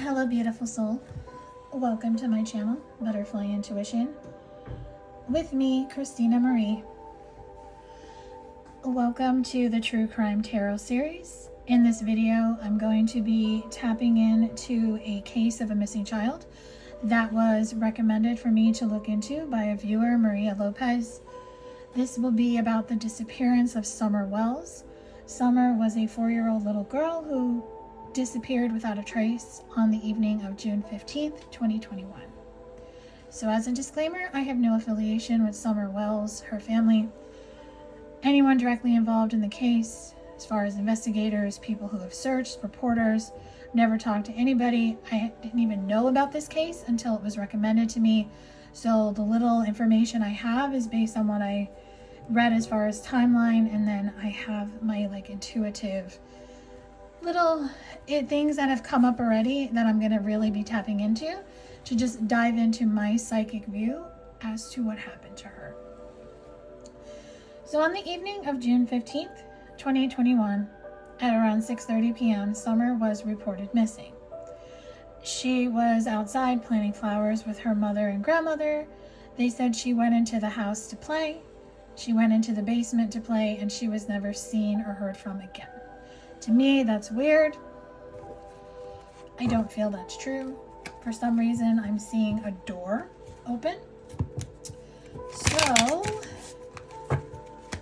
Hello, beautiful soul. Welcome to my channel, Butterfly Intuition, with me, Christina Marie. Welcome to the True Crime Tarot series. In this video, I'm going to be tapping into a case of a missing child that was recommended for me to look into by a viewer, Maria Lopez. This will be about the disappearance of Summer Wells. Summer was a 4-year-old little girl who disappeared without a trace on the evening of June 15th, 2021. So as a disclaimer, I have no affiliation with Summer Wells, her family, anyone directly involved in the case, as far as investigators, people who have searched, reporters. Never talked to anybody. I didn't even know about this case until it was recommended to me. So the little information I have is based on what I read as far as timeline, and then I have my intuitive little things that have come up already that I'm going to really be tapping into to just dive into my psychic view as to what happened to her. So on the evening of June 15th, 2021, at around 6:30 p.m., Summer was reported missing. She was outside planting flowers with her mother and grandmother. They said she went into the house to play. She went into the basement to play, and she was never seen or heard from again. To me, that's weird. I don't feel that's true. For some reason, I'm seeing a door open. So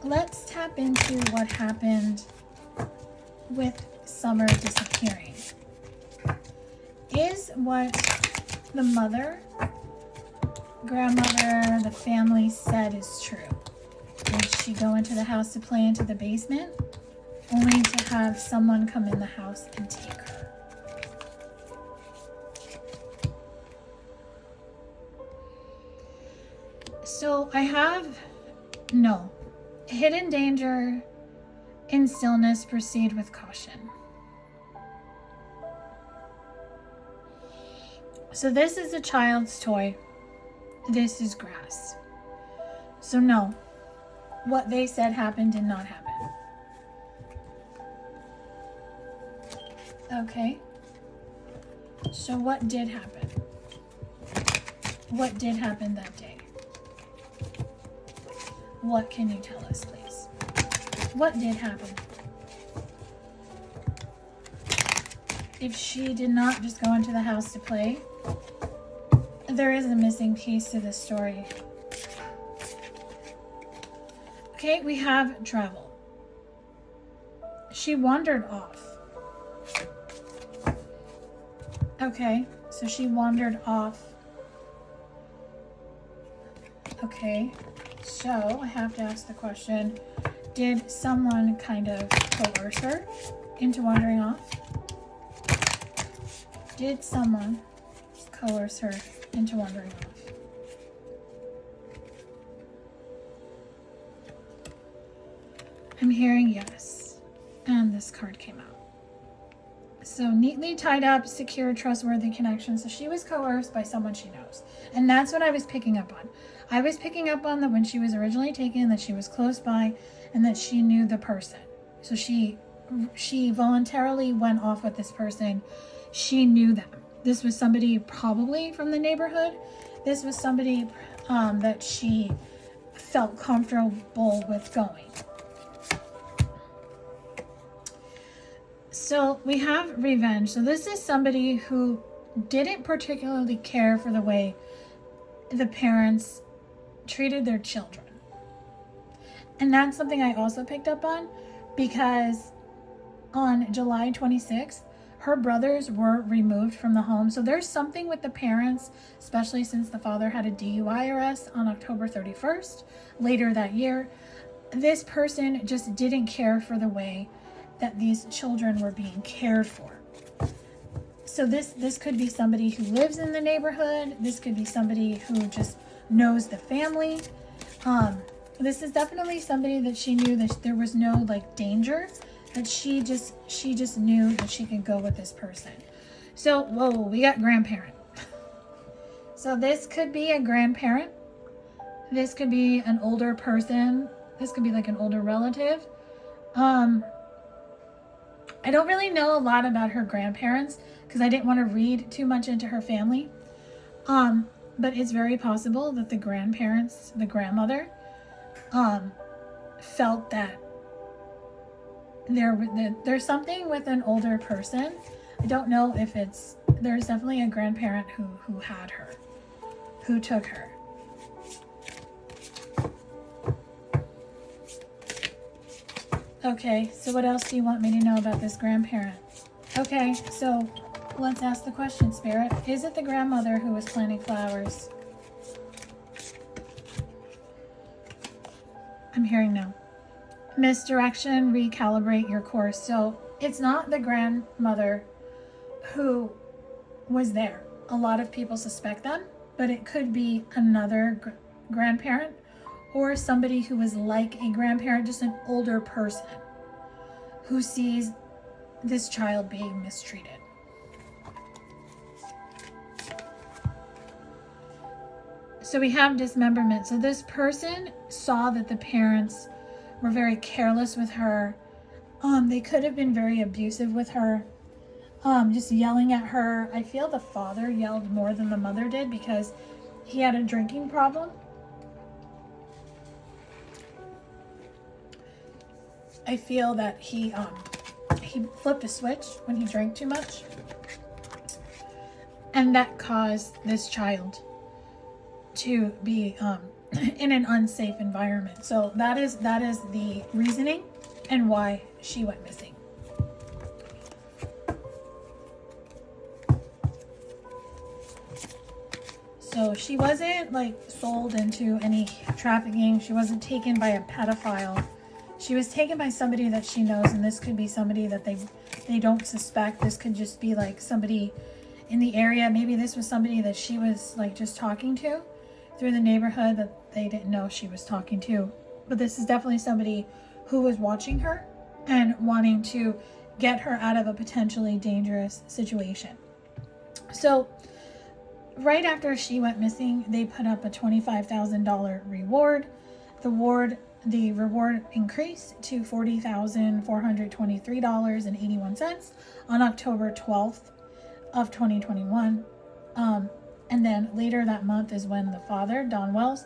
let's tap into what happened with Summer disappearing. Is what the mother, grandmother, the family said is true? Did she go into the house to play into the basement, only to have someone come in the house and take her? So I have no. Hidden danger, in stillness, proceed with caution. So this is a child's toy. This is grass. So no, what they said happened did not happen. Okay. So what did happen? What did happen that day? What can you tell us, please? What did happen? If she did not just go into the house to play, there is a missing piece to this story. Okay, we have travel. She wandered off. Okay, so she wandered off. Okay, so I have to ask the question, did someone kind of coerce her into wandering off? Did someone coerce her into wandering off? I'm hearing yes, and this card came out. So neatly tied up, secure, trustworthy connection. So she was coerced by someone she knows. And that's what I was picking up on. I was picking up on that when she was originally taken, that she was close by and that she knew the person. So she voluntarily went off with this person. She knew them. This was somebody probably from the neighborhood. This was somebody that she felt comfortable with going. So we have revenge. So this is somebody who didn't particularly care for the way the parents treated their children. And that's something I also picked up on, because on July 26th, her brothers were removed from the home. So there's something with the parents, especially since the father had a DUI arrest on October 31st, later that year. This person just didn't care for the way that these children were being cared for. So this could be somebody who lives in the neighborhood. This could be somebody who just knows the family. This is definitely somebody that she knew that there was no danger, that she just knew that she could go with this person. So whoa, we got grandparent. So this could be a grandparent. This could be an older person. This could be an older relative. I don't really know a lot about her grandparents because I didn't want to read too much into her family. But it's very possible that the grandparents, the grandmother, felt that there's something with an older person. I don't know if there's definitely a grandparent who had her, who took her. Okay, so what else do you want me to know about this grandparent? Okay, so let's ask the question, Spirit. Is it the grandmother who was planting flowers? I'm hearing no. Misdirection, recalibrate your course. So it's not the grandmother who was there. A lot of people suspect them, but it could be another grandparent or somebody who was like a grandparent, just an older person who sees this child being mistreated. So we have dismemberment. So this person saw that the parents were very careless with her. They could have been very abusive with her, just yelling at her. I feel the father yelled more than the mother did because he had a drinking problem. I feel that he flipped a switch when he drank too much, and that caused this child to be in an unsafe environment. So that is the reasoning and why she went missing. So she wasn't like sold into any trafficking. She wasn't taken by a pedophile. She was taken by somebody that she knows, and this could be somebody that they don't suspect. This could just be like somebody in the area. Maybe this was somebody that she was like just talking to through the neighborhood that they didn't know she was talking to. But this is definitely somebody who was watching her and wanting to get her out of a potentially dangerous situation. So right after she went missing, they put up a $25,000 reward. The reward increased to $40,423.81 on October 12th of 2021. And then later that month is when the father, Don Wells,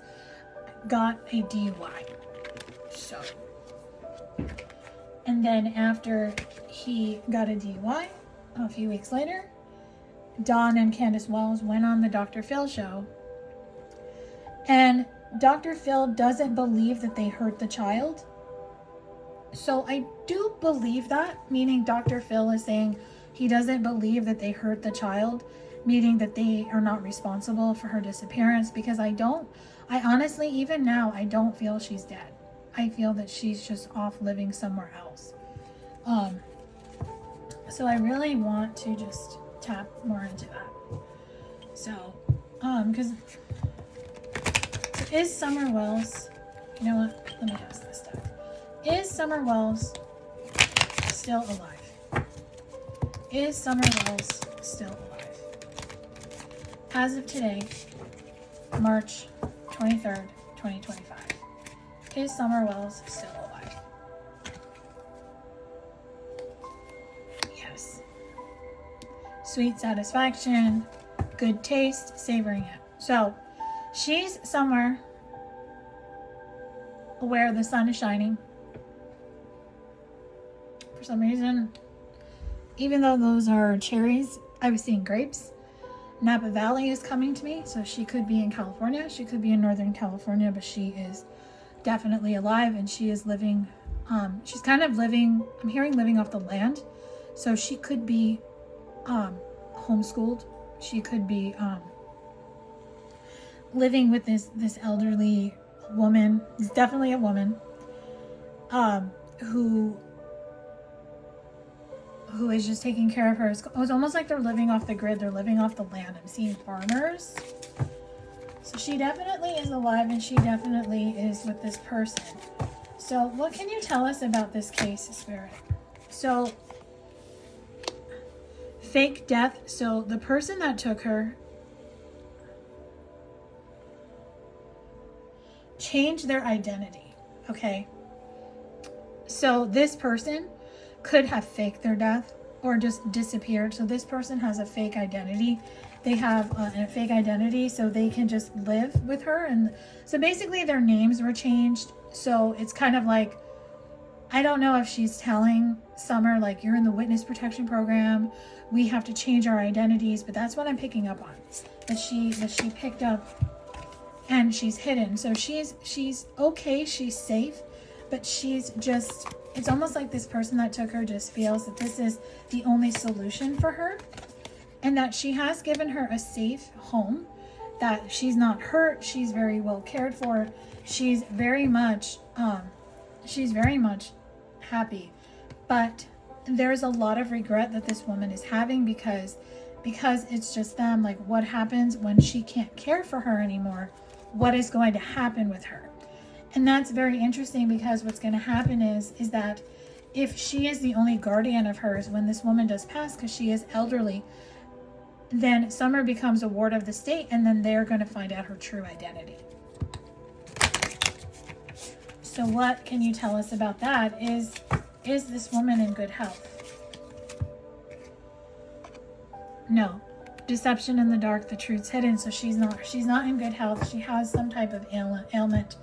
got a DUI. So, and then after he got a DUI, a few weeks later, Don and Candace Wells went on the Dr. Phil show, and Dr. Phil doesn't believe that they hurt the child. So I do believe that, meaning Dr. Phil is saying he doesn't believe that they hurt the child, meaning that they are not responsible for her disappearance, because I honestly, even now, I don't feel she's dead. I feel that she's just off living somewhere else. So I really want to just tap more into that. So, because is Summer Wells, you know what, let me ask this stuff. Is Summer Wells still alive? Is Summer Wells still alive? As of today, March 23rd, 2025, is Summer Wells still alive? Yes. Sweet satisfaction, good taste, savoring it. So, she's somewhere where the sun is shining. For some reason, even though those are cherries, I was seeing grapes. Napa Valley is coming to me, so she could be in California. She could be in Northern California, but she is definitely alive, and she is living, she's kind of living, I'm hearing living off the land. So she could be homeschooled. She could be living with this elderly woman. It's definitely a woman who is just taking care of her. It's almost like they're living off the grid. They're living off the land. I'm seeing farmers. So she definitely is alive, and she definitely is with this person. So what can you tell us about this case, Spirit? So fake death. So the person that took her changed their identity. Okay. So this person could have faked their death or just disappeared. So this person has a fake identity. They have a fake identity so they can just live with her. And so basically their names were changed. So it's kind of like, I don't know if she's telling Summer, like, you're in the witness protection program, we have to change our identities, but that's what I'm picking up on. That she picked up and she's hidden. So she's okay, she's safe, but she's just, it's almost like this person that took her just feels that this is the only solution for her, and that she has given her a safe home, that she's not hurt, she's very well cared for, she's very much happy. But there's a lot of regret that this woman is having because it's just them. Like, what happens when she can't care for her anymore? What is going to happen with her? And that's very interesting, because what's going to happen is that if she is the only guardian of hers when this woman does pass, because she is elderly, then Summer becomes a ward of the state, and then they're going to find out her true identity. So what can you tell us about that? Is this woman in good health? No. Deception in the dark, the truth's hidden. So she's not in good health. She has some type of ailment.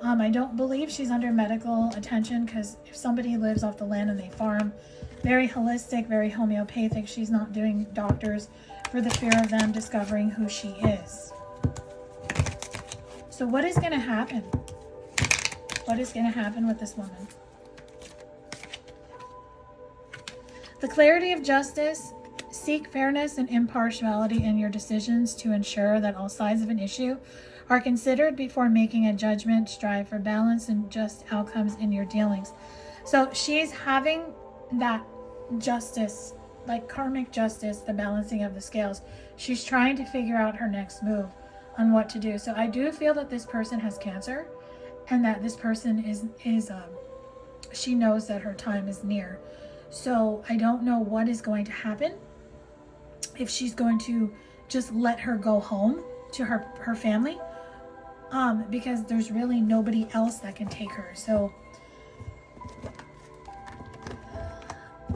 I don't believe she's under medical attention, because if somebody lives off the land and they farm, very holistic, very homeopathic, she's not doing doctors for the fear of them discovering who she is. So what is going to happen? What is going to happen with this woman? The clarity of justice. Seek fairness and impartiality in your decisions to ensure that all sides of an issue are considered before making a judgment. Strive for balance and just outcomes in your dealings. So she's having that justice, like karmic justice, the balancing of the scales. She's trying to figure out her next move on what to do. So I do feel that this person has cancer, and that this person is she knows that her time is near. So I don't know what is going to happen. If she's going to just let her go home to her family, because there's really nobody else that can take her. So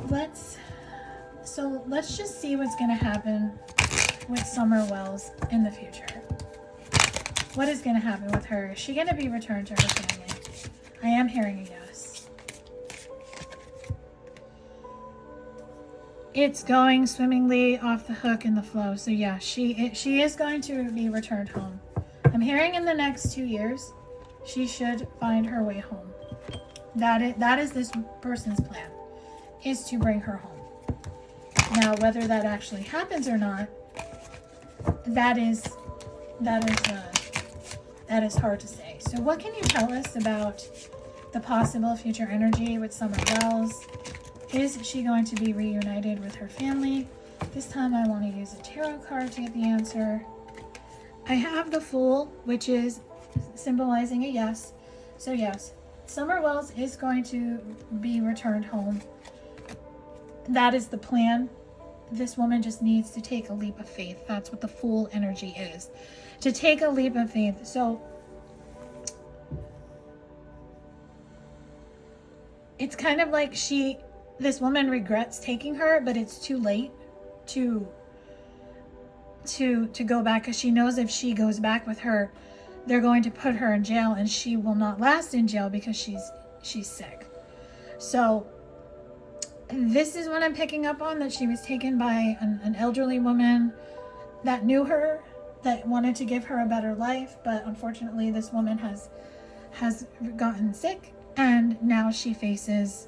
let's just see what's going to happen with Summer Wells in the future. What is going to happen with her? Is she going to be returned to her family? I am hearing a yes. It's going swimmingly, off the hook, in the flow. So yeah, she is going to be returned home. I'm hearing in the next 2 years, she should find her way home. That is this person's plan, is to bring her home. Now, whether that actually happens or not, that is hard to say. So what can you tell us about the possible future energy with Summer Wells? Is she going to be reunited with her family? This time I want to use a tarot card to get the answer. I have the Fool, which is symbolizing a yes. So yes, Summer Wells is going to be returned home. That is the plan. This woman just needs to take a leap of faith. That's what the Fool energy is. To take a leap of faith. So it's kind of like this woman regrets taking her, but it's too late to go back, because she knows if she goes back with her, they're going to put her in jail, and she will not last in jail because she's sick. So this is what I'm picking up on, that she was taken by an elderly woman that knew her, that wanted to give her a better life, but unfortunately this woman has gotten sick, and now she faces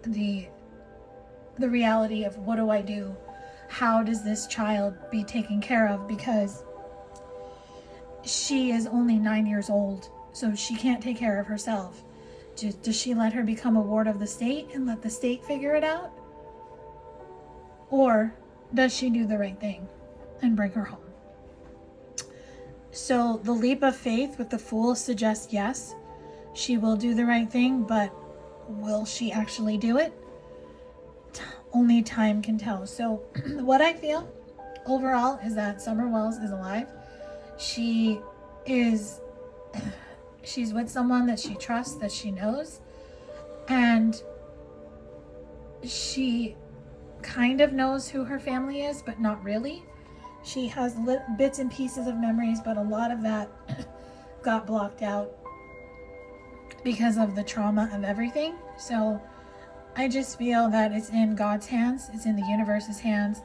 the reality of, what do I do? How does this child be taken care of? Because she is only 9 years old, so she can't take care of herself. Does she let her become a ward of the state and let the state figure it out? Or does she do the right thing and bring her home? So the leap of faith with the Fool suggests yes, she will do the right thing, but will she actually do it? Only time can tell. So what I feel overall is that Summer Wells is alive. She's with someone that she trusts, that she knows, and she kind of knows who her family is, but not really. She has bits and pieces of memories, but a lot of that got blocked out because of the trauma of everything. So I just feel that it's in God's hands, it's in the universe's hands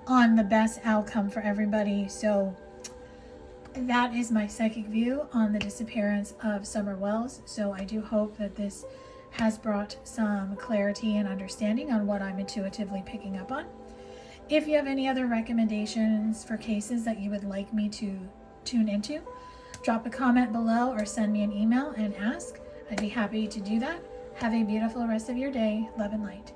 on the best outcome for everybody. So that is my psychic view on the disappearance of Summer Wells. So I do hope that this has brought some clarity and understanding on what I'm intuitively picking up on. If you have any other recommendations for cases that you would like me to tune into, drop a comment below or send me an email and ask. I'd be happy to do that. Have a beautiful rest of your day. Love and light.